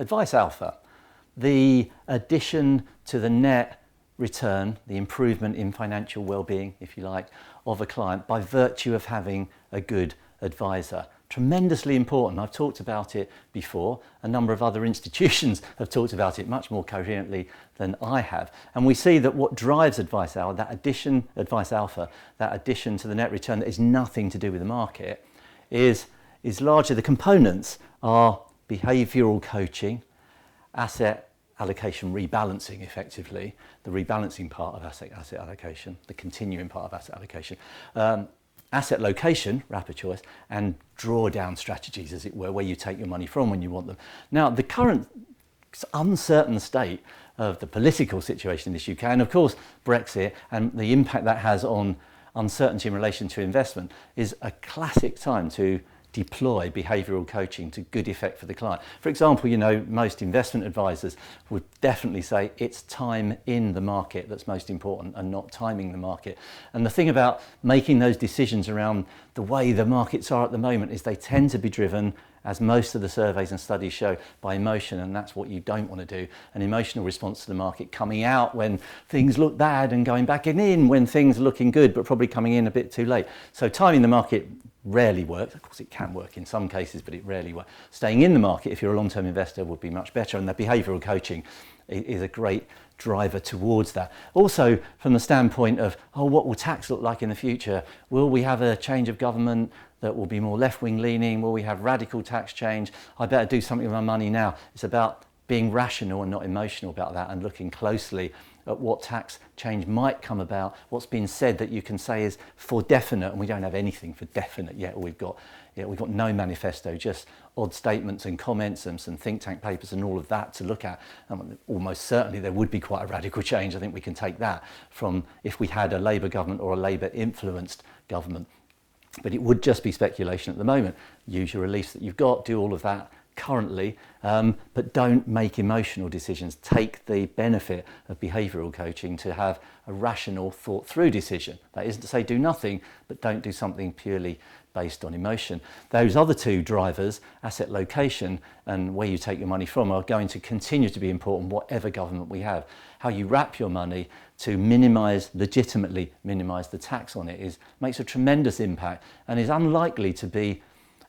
Advice Alpha, the addition to the net return, the improvement in financial well-being, if you like, of a client by virtue of having a good advisor. Tremendously important. I've talked about it before. A number of other institutions have talked about it much more coherently than I have. And we see that what drives Advice Alpha, Advice Alpha, that addition to the net return that is nothing to do with the market, is largely the components are behavioural coaching, asset allocation rebalancing, effectively, the rebalancing part of asset allocation, the continuing part of asset allocation, asset location, wrapper choice, and drawdown strategies, as it were, where you take your money from when you want them. Now, the current uncertain state of the political situation in this UK, and of course Brexit and the impact that has on uncertainty in relation to investment, is a classic time to deploy behavioural coaching to good effect for the client. For example, you know, most investment advisors would definitely say it's time in the market that's most important and not timing the market. And the thing about making those decisions around the way the markets are at the moment is they tend to be driven, as most of the surveys and studies show, by emotion, and that's what you don't want to do. An emotional response to the market, coming out when things look bad and going back in when things are looking good, but probably coming in a bit too late. So timing the market rarely works. Of course it can work in some cases, but it rarely works. Staying in the market if you're a long-term investor would be much better, and the behavioural coaching is a great driver towards that. Also from the standpoint of, what will tax look like in the future? Will we have a change of government that will be more left-wing leaning? Will we have radical tax change? I better do something with my money now. It's about being rational and not emotional about that, and looking closely at what tax change might come about, what's been said that you can say is for definite, and we don't have anything for definite yet. We've got no manifesto, just odd statements and comments and some think tank papers and all of that to look at. Almost certainly there would be quite a radical change. I think we can take that from if we had a Labour government or a Labour influenced government. But it would just be speculation at the moment. Use your reliefs that you've got, do all of that currently, but don't make emotional decisions. Take the benefit of behavioural coaching to have a rational, thought through decision. That isn't to say do nothing, but don't do something purely based on emotion. Those other two drivers, asset location and where you take your money from, are going to continue to be important whatever government we have. How you wrap your money to legitimately minimise the tax on it makes a tremendous impact, and is unlikely to be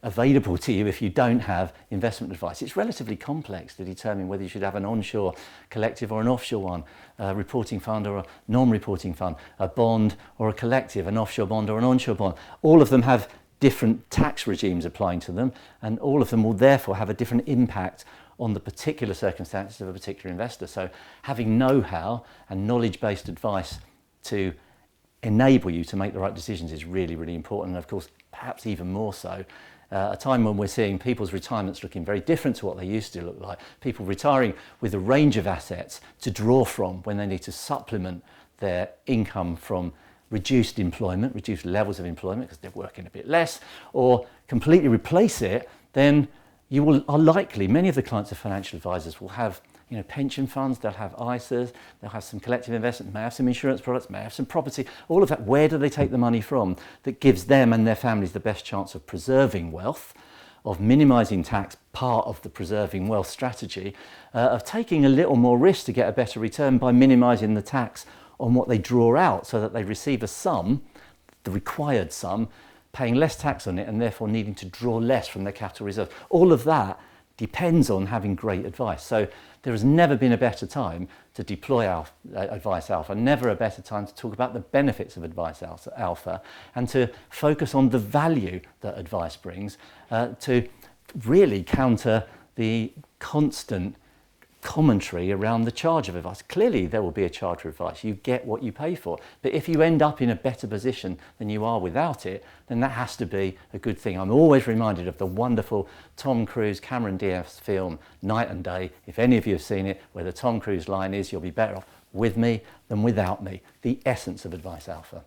available to you if you don't have investment advice. It's relatively complex to determine whether you should have an onshore collective or an offshore one, a reporting fund or a non-reporting fund, a bond or a collective, an offshore bond or an onshore bond. All of them have different tax regimes applying to them, and all of them will therefore have a different impact on the particular circumstances of a particular investor. So having know-how and knowledge-based advice to enable you to make the right decisions is really, really important. And of course, perhaps even more so, a time when we're seeing people's retirements looking very different to what they used to look like. People retiring with a range of assets to draw from when they need to supplement their income from reduced employment, reduced levels of employment because they're working a bit less, or completely replace it, then are likely, many of the clients of financial advisors will have pension funds, they'll have ISAs, they'll have some collective investment, may have some insurance products, may have some property, all of that. Where do they take the money from that gives them and their families the best chance of preserving wealth, of minimising tax, part of the preserving wealth strategy, of taking a little more risk to get a better return by minimising the tax on what they draw out so that they receive a sum, the required sum, paying less tax on it and therefore needing to draw less from their capital reserve. All of that depends on having great advice. So there has never been a better time to deploy Advice Alpha, never a better time to talk about the benefits of Advice Alpha and to focus on the value that advice brings to really counter the constant commentary around the charge of advice. Clearly there will be a charge for advice. You get what you pay for. But if you end up in a better position than you are without it, then that has to be a good thing. I'm always reminded of the wonderful Tom Cruise, Cameron Diaz film, Night and Day. If any of you have seen it, where the Tom Cruise line is, you'll be better off with me than without me. The essence of Advice Alpha.